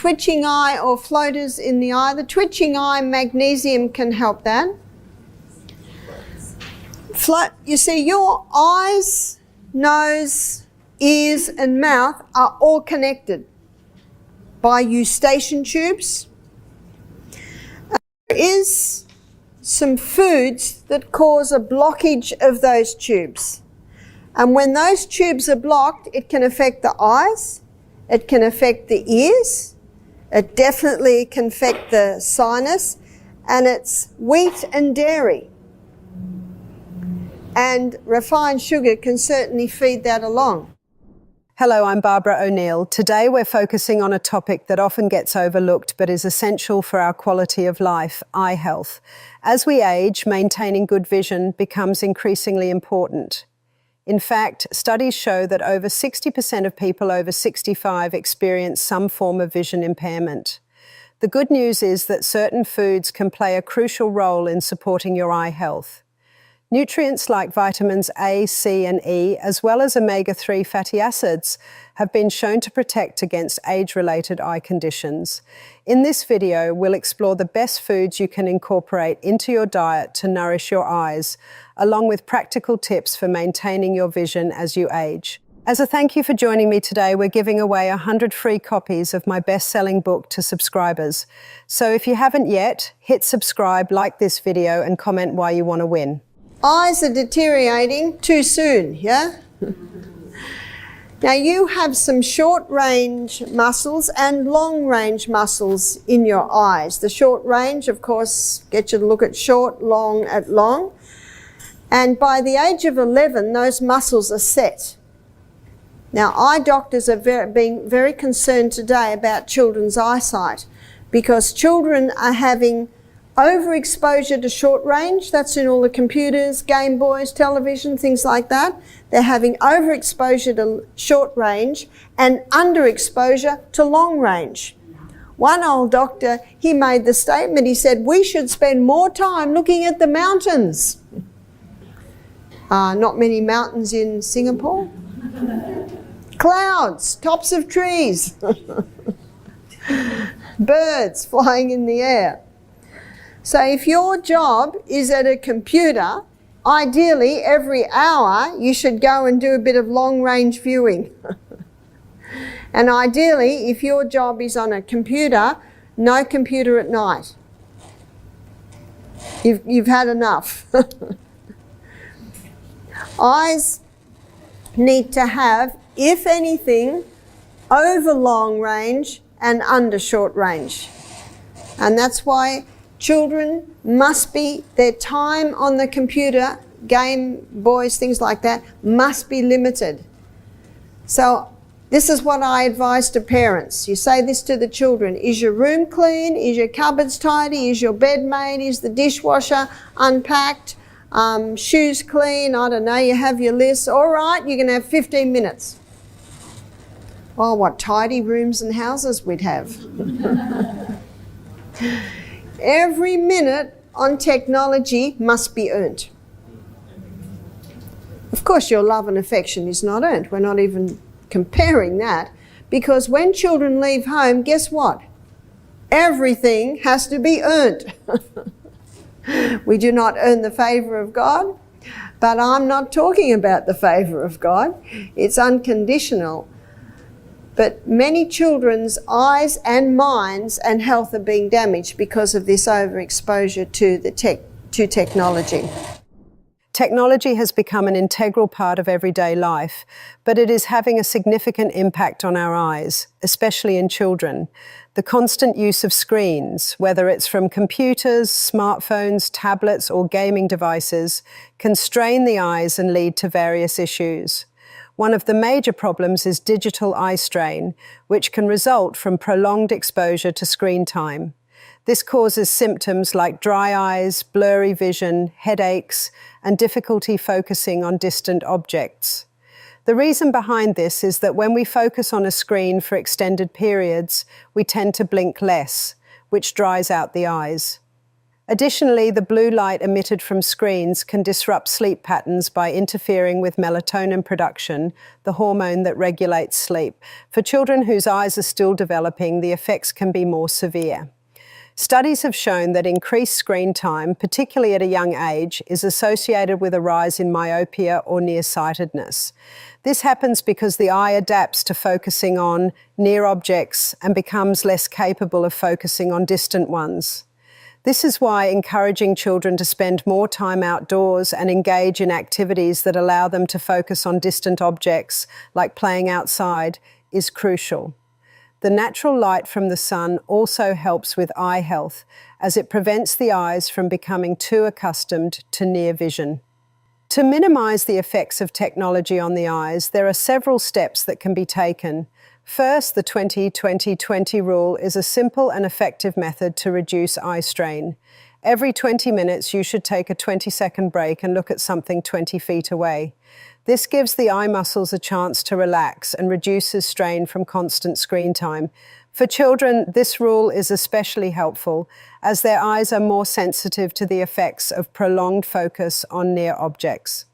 twitching eye or floaters in the eye. The twitching eye, magnesium can help that. You see, your eyes, nose, ears and mouth are all connected by eustachian tubes. There is some foods that cause a blockage of those tubes. And when those tubes are blocked, it can affect the eyes, it can affect the ears, it definitely can affect the sinus, and it's wheat and dairy. And refined sugar can certainly feed that along. Hello, I'm Barbara O'Neill. Today we're focusing on a topic that often gets overlooked but is essential for our quality of life, eye health. As we age, maintaining good vision becomes increasingly important. In fact, studies show that over 60% of people over 65 experience some form of vision impairment. The good news is that certain foods can play a crucial role in supporting your eye health. Nutrients like vitamins A, C and E, as well as omega-3 fatty acids, have been shown to protect against age-related eye conditions. In this video, we'll explore the best foods you can incorporate into your diet to nourish your eyes, along with practical tips for maintaining your vision as you age. As a thank you for joining me today, we're giving away 100 free copies of my best-selling book to subscribers. So if you haven't yet, hit subscribe, like this video and comment why you want to win. Eyes are deteriorating too soon, yeah? Now you have some short-range muscles and long-range muscles in your eyes. The short range, of course, gets you to look at short, long at long. And by the age of 11, those muscles are set. Now, eye doctors are being very concerned today about children's eyesight because children are having overexposure to short range. That's in all the computers, Game Boys, television, things like that. They're having overexposure to short range and underexposure to long range. One old doctor, he made the statement, he said, we should spend more time looking at the mountains. Not many mountains in Singapore. Clouds, tops of trees, birds flying in the air. So if your job is at a computer, ideally every hour you should go and do a bit of long-range viewing. And ideally, if your job is on a computer, no computer at night. You've had enough. Eyes need to have, if anything, over long range and under short range. And that's why children must be, their time on the computer, Game Boys, things like that, must be limited. So this is what I advise to parents. You say this to the children. Is your room clean? Is your cupboards tidy? Is your bed made? Is the dishwasher unpacked? Shoes clean? I don't know, you have your list. All right, you're going to have 15 minutes. Oh, what tidy rooms and houses we'd have. Every minute on technology must be earned. Of course, your love and affection is not earned. We're not even comparing that. Because when children leave home, guess what? Everything has to be earned. We do not earn the favour of God, but I'm not talking about the favour of God. It's unconditional. But many children's eyes and minds and health are being damaged because of this overexposure to technology. Technology has become an integral part of everyday life, but it is having a significant impact on our eyes, especially in children. The constant use of screens, whether it's from computers, smartphones, tablets, or gaming devices, can strain the eyes and lead to various issues. One of the major problems is digital eye strain, which can result from prolonged exposure to screen time. This causes symptoms like dry eyes, blurry vision, headaches, and difficulty focusing on distant objects. The reason behind this is that when we focus on a screen for extended periods, we tend to blink less, which dries out the eyes. Additionally, the blue light emitted from screens can disrupt sleep patterns by interfering with melatonin production, the hormone that regulates sleep. For children whose eyes are still developing, the effects can be more severe. Studies have shown that increased screen time, particularly at a young age, is associated with a rise in myopia or nearsightedness. This happens because the eye adapts to focusing on near objects and becomes less capable of focusing on distant ones. This is why encouraging children to spend more time outdoors and engage in activities that allow them to focus on distant objects, like playing outside, is crucial. The natural light from the sun also helps with eye health, as it prevents the eyes from becoming too accustomed to near vision. To minimize the effects of technology on the eyes, there are several steps that can be taken. First, the 20-20-20 rule is a simple and effective method to reduce eye strain. Every 20 minutes, you should take a 20-second break and look at something 20 feet away. This gives the eye muscles a chance to relax and reduces strain from constant screen time. For children, this rule is especially helpful as their eyes are more sensitive to the effects of prolonged focus on near objects.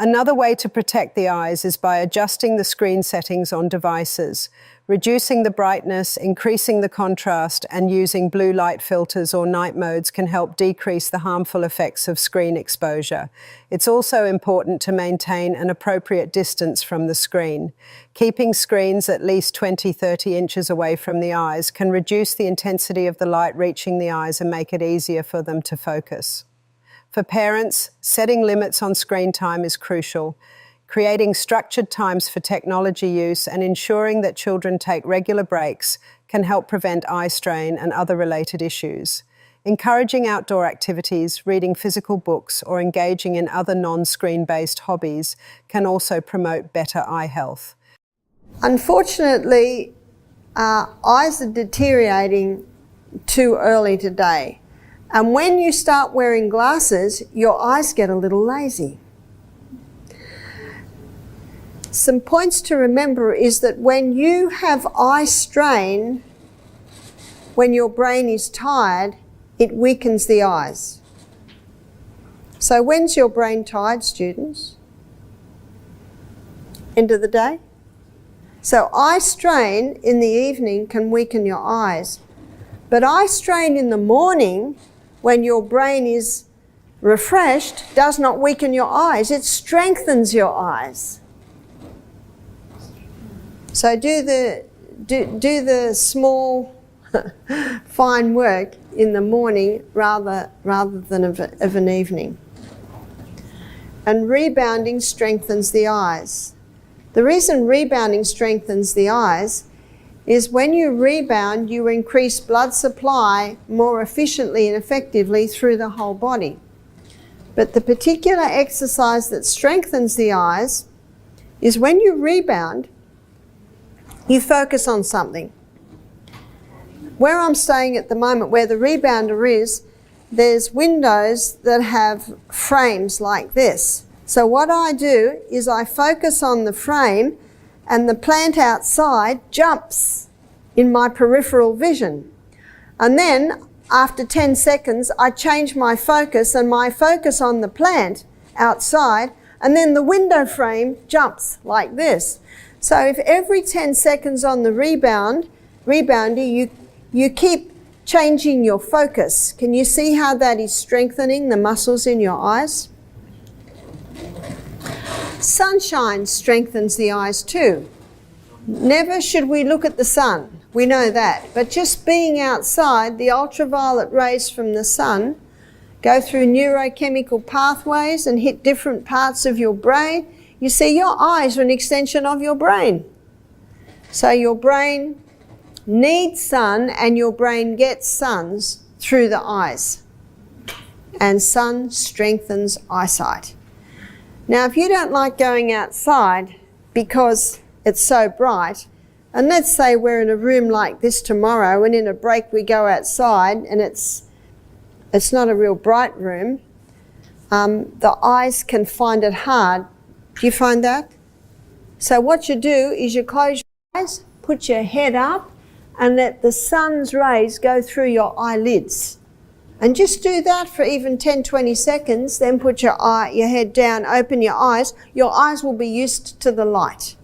Another way to protect the eyes is by adjusting the screen settings on devices. Reducing the brightness, increasing the contrast, and using blue light filters or night modes can help decrease the harmful effects of screen exposure. It's also important to maintain an appropriate distance from the screen. Keeping screens at least 20-30 inches away from the eyes can reduce the intensity of the light reaching the eyes and make it easier for them to focus. For parents, setting limits on screen time is crucial. Creating structured times for technology use and ensuring that children take regular breaks can help prevent eye strain and other related issues. Encouraging outdoor activities, reading physical books, or engaging in other non-screen-based hobbies can also promote better eye health. Unfortunately, our eyes are deteriorating too early today. And when you start wearing glasses, your eyes get a little lazy. Some points to remember is that when you have eye strain, when your brain is tired, it weakens the eyes. So when's your brain tired, students? End of the day? So eye strain in the evening can weaken your eyes. But eye strain in the morning, when your brain is refreshed, does not weaken your eyes. It strengthens your eyes. So do the small, fine work in the morning rather than of an evening. And rebounding strengthens the eyes. The reason rebounding strengthens the eyes is when you rebound, you increase blood supply more efficiently and effectively through the whole body. But the particular exercise that strengthens the eyes is when you rebound, you focus on something. Where I'm staying at the moment, where the rebounder is, there's windows that have frames like this. So what I do is I focus on the frame and the plant outside jumps in my peripheral vision. And then after 10 seconds, I change my focus and my focus on the plant outside, and then the window frame jumps like this. So if every 10 seconds on the rebounder, you keep changing your focus. Can you see how that is strengthening the muscles in your eyes? Sunshine strengthens the eyes too. Never should we look at the sun, we know that. But just being outside, the ultraviolet rays from the sun go through neurochemical pathways and hit different parts of your brain. You see, your eyes are an extension of your brain. So your brain needs sun and your brain gets suns through the eyes. And sun strengthens eyesight. Now, if you don't like going outside because it's so bright, and let's say we're in a room like this tomorrow and in a break we go outside and it's not a real bright room, the eyes can find it hard. Do you find that? So what you do is you close your eyes, put your head up, and let the sun's rays go through your eyelids. And just do that for even 10, 20 seconds, then put your head down, open your eyes. Your eyes will be used to the light.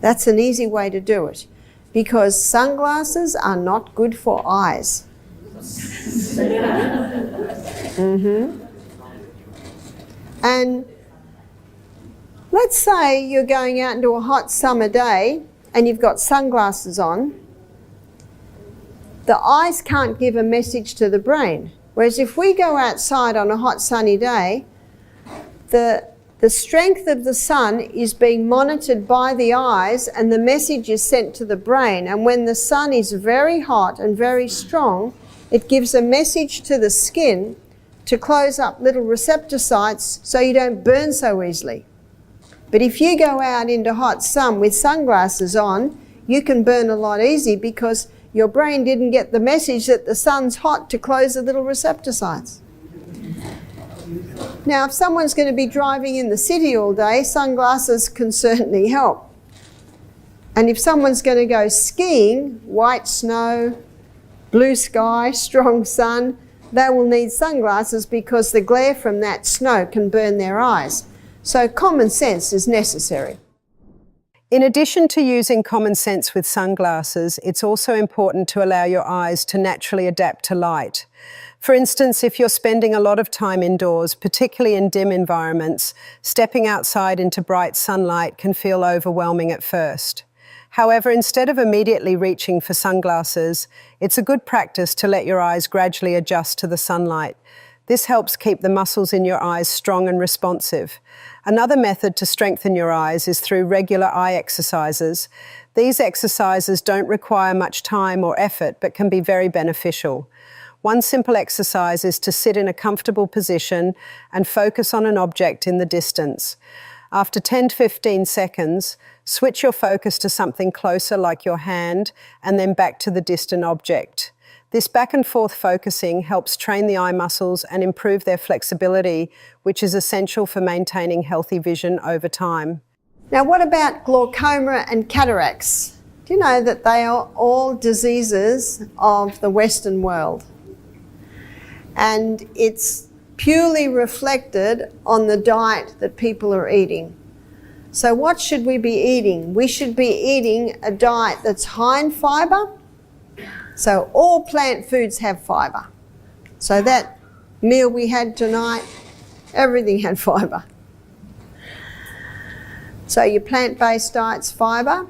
That's an easy way to do it, because sunglasses are not good for eyes. And let's say you're going out into a hot summer day and you've got sunglasses on. The eyes can't give a message to the brain. Whereas if we go outside on a hot sunny day, the strength of the sun is being monitored by the eyes and the message is sent to the brain. And when the sun is very hot and very strong, it gives a message to the skin to close up little receptor sites so you don't burn so easily. But if you go out into hot sun with sunglasses on, you can burn a lot easier because your brain didn't get the message that the sun's hot to close the little receptor sites. Now, if someone's going to be driving in the city all day, sunglasses can certainly help. And if someone's going to go skiing, white snow, blue sky, strong sun, they will need sunglasses because the glare from that snow can burn their eyes. So common sense is necessary. In addition to using common sense with sunglasses, it's also important to allow your eyes to naturally adapt to light. For instance, if you're spending a lot of time indoors, particularly in dim environments, stepping outside into bright sunlight can feel overwhelming at first. However, instead of immediately reaching for sunglasses, it's a good practice to let your eyes gradually adjust to the sunlight. This helps keep the muscles in your eyes strong and responsive. Another method to strengthen your eyes is through regular eye exercises. These exercises don't require much time or effort, but can be very beneficial. One simple exercise is to sit in a comfortable position and focus on an object in the distance. After 10 to 15 seconds, switch your focus to something closer like your hand and then back to the distant object. This back and forth focusing helps train the eye muscles and improve their flexibility, which is essential for maintaining healthy vision over time. Now, what about glaucoma and cataracts? Do you know that they are all diseases of the Western world? And it's purely reflected on the diet that people are eating. So what should we be eating? We should be eating a diet that's high in fibre. So all plant foods have fibre. So that meal we had tonight, everything had fibre. So your plant-based diet's fibre.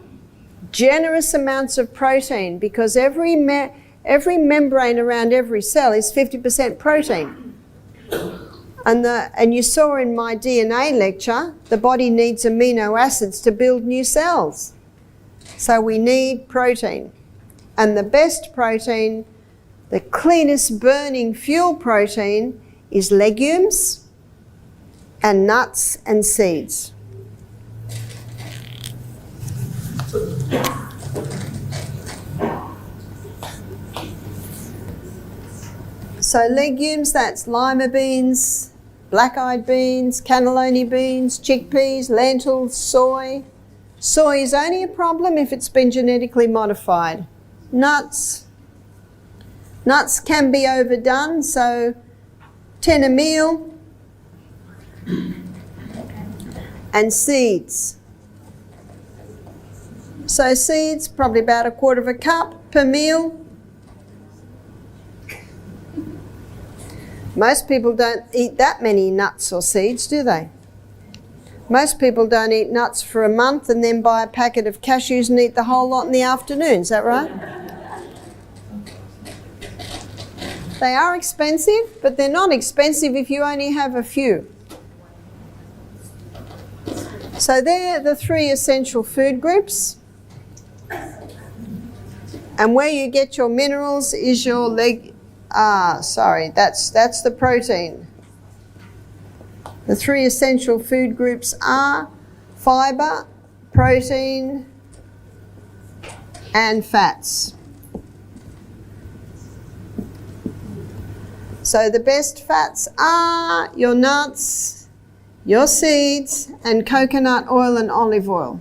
Generous amounts of protein, because every membrane around every cell is 50% protein. And you saw in my DNA lecture, the body needs amino acids to build new cells. So we need protein. And the best protein, the cleanest burning fuel protein, is legumes and nuts and seeds. So legumes, that's lima beans, black-eyed beans, cannellini beans, chickpeas, lentils, soy. Soy is only a problem if it's been genetically modified. Nuts can be overdone, so 10 a meal. And seeds. So seeds, probably about 1/4 cup per meal. Most people don't eat that many nuts or seeds, do they? Most people don't eat nuts for a month and then buy a packet of cashews and eat the whole lot in the afternoon, is that right? They are expensive, but they're not expensive if you only have a few. So they're the 3 essential food groups. And where you get your minerals is your that's the protein. The 3 essential food groups are fibre, protein, and fats. So the best fats are your nuts, your seeds, and coconut oil and olive oil.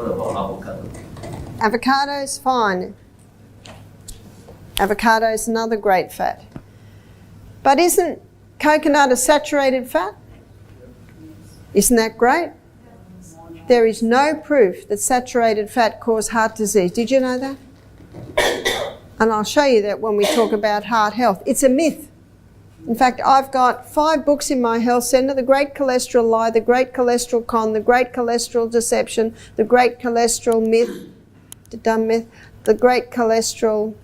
What about avocado? Avocado's fine. Avocado's another great fat. But isn't coconut a saturated fat? Isn't that great? There is no proof that saturated fat causes heart disease. Did you know that? And I'll show you that when we talk about heart health. It's a myth. In fact, I've got 5 books in my health centre: The Great Cholesterol Lie, The Great Cholesterol Con, The Great Cholesterol Deception, The Great Cholesterol Myth, the dumb myth, The Great Cholesterol,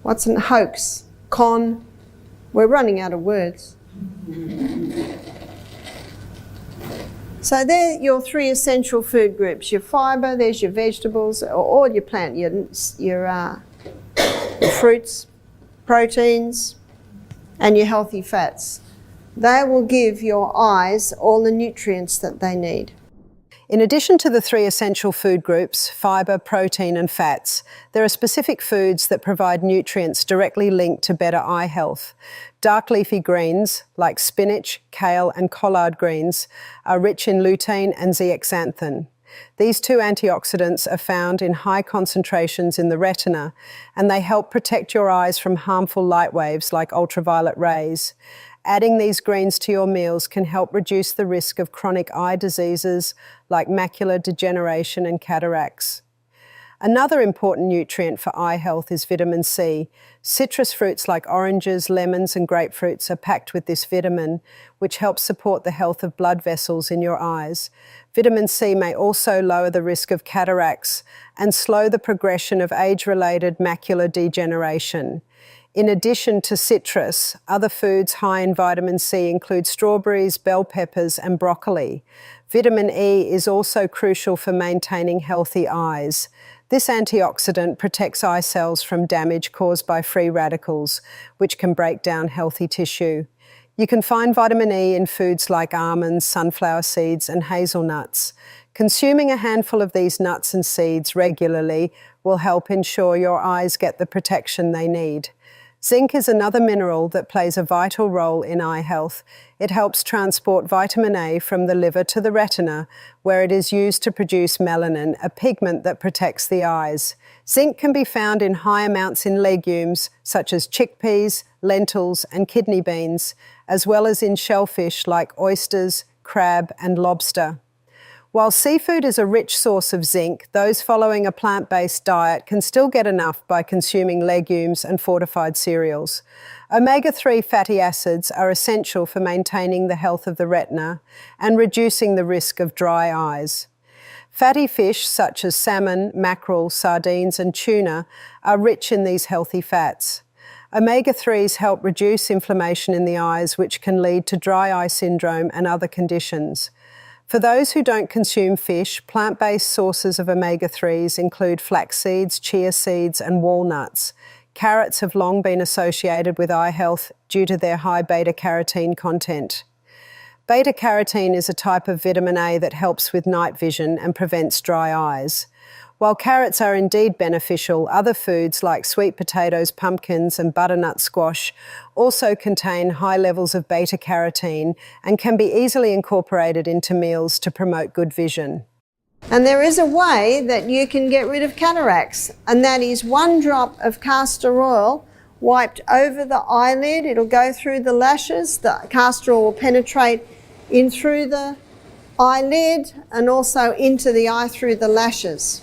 what's an hoax, con. We're running out of words. So they're your 3 essential food groups. Your fibre, there's your vegetables, or all your plant, your fruits, proteins, and your healthy fats. They will give your eyes all the nutrients that they need. In addition to the 3 essential food groups, fibre, protein and fats, there are specific foods that provide nutrients directly linked to better eye health. Dark leafy greens, like spinach, kale and collard greens, are rich in lutein and zeaxanthin. These 2 antioxidants are found in high concentrations in the retina, and they help protect your eyes from harmful light waves like ultraviolet rays. Adding these greens to your meals can help reduce the risk of chronic eye diseases like macular degeneration and cataracts. Another important nutrient for eye health is vitamin C. Citrus fruits like oranges, lemons and grapefruits are packed with this vitamin, which helps support the health of blood vessels in your eyes. Vitamin C may also lower the risk of cataracts and slow the progression of age-related macular degeneration. In addition to citrus, other foods high in vitamin C include strawberries, bell peppers and broccoli. Vitamin E is also crucial for maintaining healthy eyes. This antioxidant protects eye cells from damage caused by free radicals, which can break down healthy tissue. You can find vitamin E in foods like almonds, sunflower seeds and hazelnuts. Consuming a handful of these nuts and seeds regularly will help ensure your eyes get the protection they need. Zinc is another mineral that plays a vital role in eye health. It helps transport vitamin A from the liver to the retina, where it is used to produce melanin, a pigment that protects the eyes. Zinc can be found in high amounts in legumes, such as chickpeas, lentils, and kidney beans, as well as in shellfish like oysters, crab, and lobster. While seafood is a rich source of zinc, those following a plant-based diet can still get enough by consuming legumes and fortified cereals. Omega-3 fatty acids are essential for maintaining the health of the retina and reducing the risk of dry eyes. Fatty fish such as salmon, mackerel, sardines and tuna are rich in these healthy fats. Omega-3s help reduce inflammation in the eyes, which can lead to dry eye syndrome and other conditions. For those who don't consume fish, plant-based sources of omega-3s include flax seeds, chia seeds and walnuts. Carrots have long been associated with eye health due to their high beta-carotene content. Beta-carotene is a type of vitamin A that helps with night vision and prevents dry eyes. While carrots are indeed beneficial, other foods like sweet potatoes, pumpkins and butternut squash also contain high levels of beta-carotene and can be easily incorporated into meals to promote good vision. And there is a way that you can get rid of cataracts, and that is 1 drop of castor oil wiped over the eyelid. It'll go through the lashes. The castor oil will penetrate in through the eyelid and also into the eye through the lashes.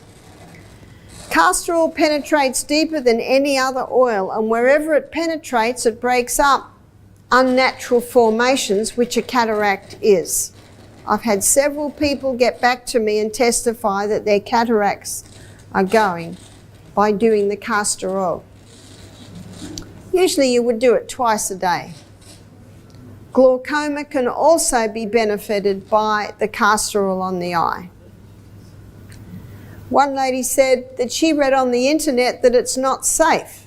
Castor oil penetrates deeper than any other oil, and wherever it penetrates, it breaks up unnatural formations, which a cataract is. I've had several people get back to me and testify that their cataracts are going by doing the castor oil. Usually you would do it twice a day. Glaucoma can also be benefited by the castor oil on the eye. One lady said that she read on the internet that it's not safe.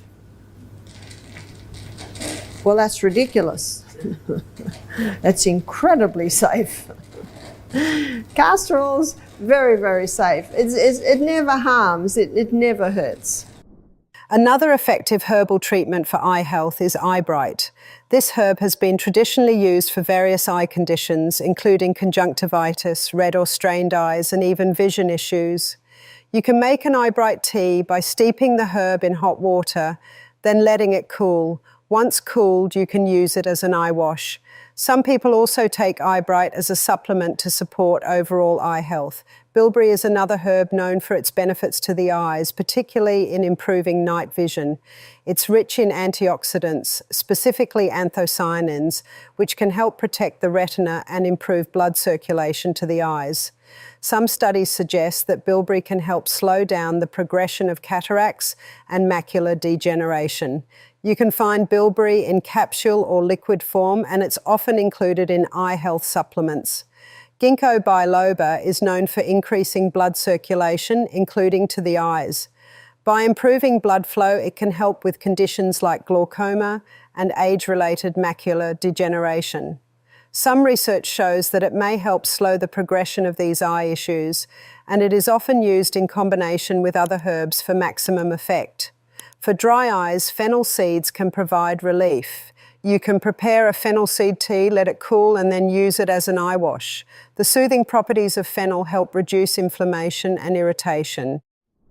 Well, that's ridiculous. It's incredibly safe. Castor oil's very, very safe. It never harms, it never hurts. Another effective herbal treatment for eye health is eyebright. This herb has been traditionally used for various eye conditions, including conjunctivitis, red or strained eyes, and even vision issues. You can make an eyebright tea by steeping the herb in hot water, then letting it cool. Once cooled, you can use it as an eye wash. Some people also take eyebright as a supplement to support overall eye health. Bilberry is another herb known for its benefits to the eyes, particularly in improving night vision. It's rich in antioxidants, specifically anthocyanins, which can help protect the retina and improve blood circulation to the eyes. Some studies suggest that bilberry can help slow down the progression of cataracts and macular degeneration. You can find bilberry in capsule or liquid form, and it's often included in eye health supplements. Ginkgo biloba is known for increasing blood circulation, including to the eyes. By improving blood flow, it can help with conditions like glaucoma and age-related macular degeneration. Some research shows that it may help slow the progression of these eye issues, and it is often used in combination with other herbs for maximum effect. For dry eyes, fennel seeds can provide relief. You can prepare a fennel seed tea, let it cool, and then use it as an eye wash. The soothing properties of fennel help reduce inflammation and irritation.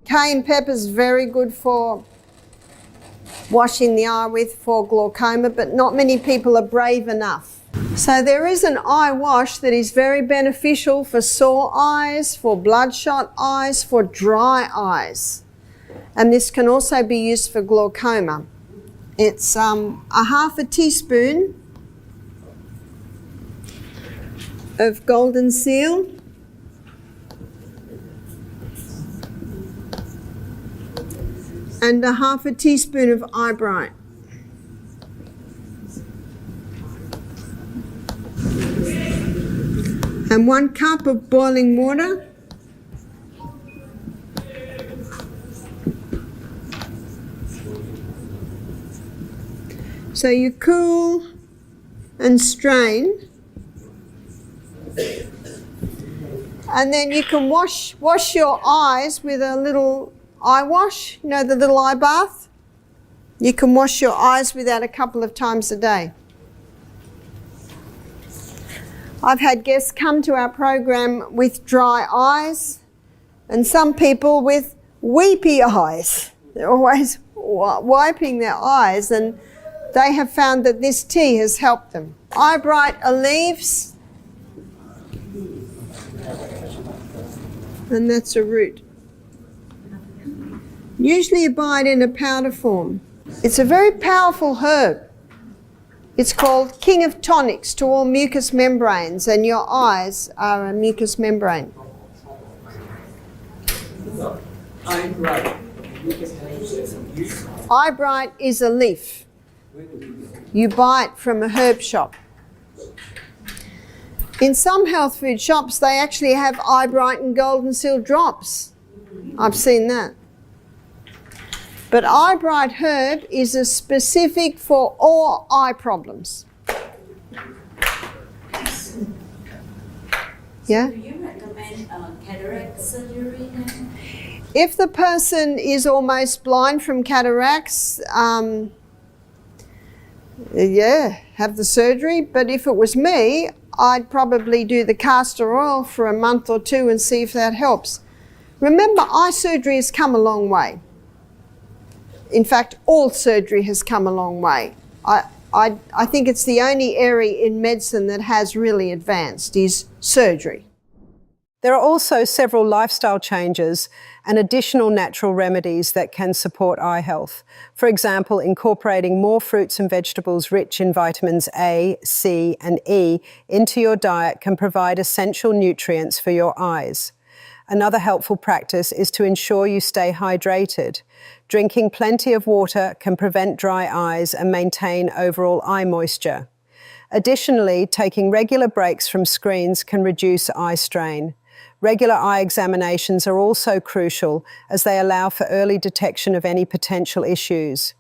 Cayenne pepper is very good for washing the eye with for glaucoma, but not many people are brave enough. So there is an eye wash that is very beneficial for sore eyes, for bloodshot eyes, for dry eyes. And this can also be used for glaucoma. It's a half a teaspoon of golden seal, and a half a teaspoon of eyebright. And 1 cup of boiling water. So you cool and strain, and then you can wash your eyes with a little eye wash, you know, the little eye bath. You can wash your eyes with that a couple of times a day. I've had guests come to our program with dry eyes, and some people with weepy eyes. They're always wiping their eyes, and they have found that this tea has helped them. Eyebright leaves, and that's a root. Usually you buy it in a powder form. It's a very powerful herb. It's called King of Tonics to all mucous membranes, and your eyes are a mucous membrane. Eyebright is a leaf. You buy it from a herb shop. In some health food shops, they actually have eyebright and golden seal drops. I've seen that. But eyebright herb is a specific for all eye problems. Yeah? Do you recommend cataract surgery now? If the person is almost blind from cataracts, yeah, have the surgery. But if it was me, I'd probably do the castor oil for a month or two and see if that helps. Remember, eye surgery has come a long way. In fact, all surgery has come a long way. I think it's the only area in medicine that has really advanced is surgery. There are also several lifestyle changes and additional natural remedies that can support eye health. For example, incorporating more fruits and vegetables rich in vitamins A, C, and E into your diet can provide essential nutrients for your eyes. Another helpful practice is to ensure you stay hydrated. Drinking plenty of water can prevent dry eyes and maintain overall eye moisture. Additionally, taking regular breaks from screens can reduce eye strain. Regular eye examinations are also crucial as they allow for early detection of any potential issues.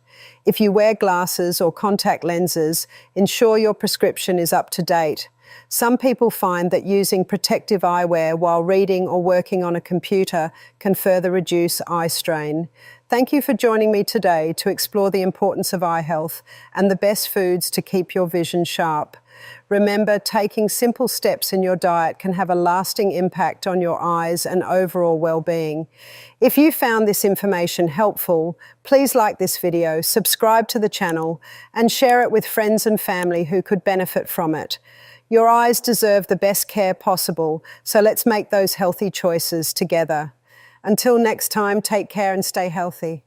If you wear glasses or contact lenses, ensure your prescription is up to date. Some people find that using protective eyewear while reading or working on a computer can further reduce eye strain. Thank you for joining me today to explore the importance of eye health and the best foods to keep your vision sharp. Remember, taking simple steps in your diet can have a lasting impact on your eyes and overall well-being. If you found this information helpful, please like this video, subscribe to the channel, and share it with friends and family who could benefit from it. Your eyes deserve the best care possible, so let's make those healthy choices together. Until next time, take care and stay healthy.